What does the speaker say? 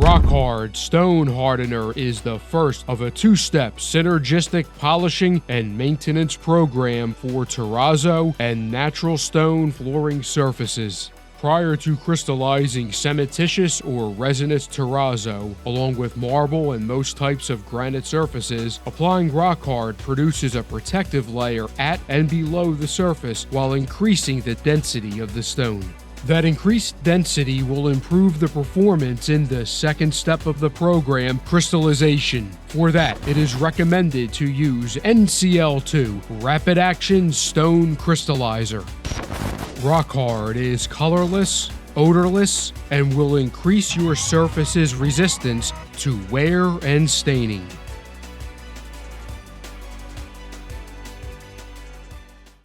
Rock Hard Stone Hardener is the first of a two-step synergistic polishing and maintenance program for terrazzo and natural stone flooring surfaces. Prior to crystallizing cementitious or resinous terrazzo, along with marble and most types of granite surfaces, applying Rock Hard produces a protective layer at and below the surface while increasing the density of the stone. That increased density will improve the performance in the second step of the program, crystallization. For that, it is recommended to use NCL2, Rapid Action Stone Crystallizer. Rock Hard is colorless, odorless, and will increase your surface's resistance to wear and staining.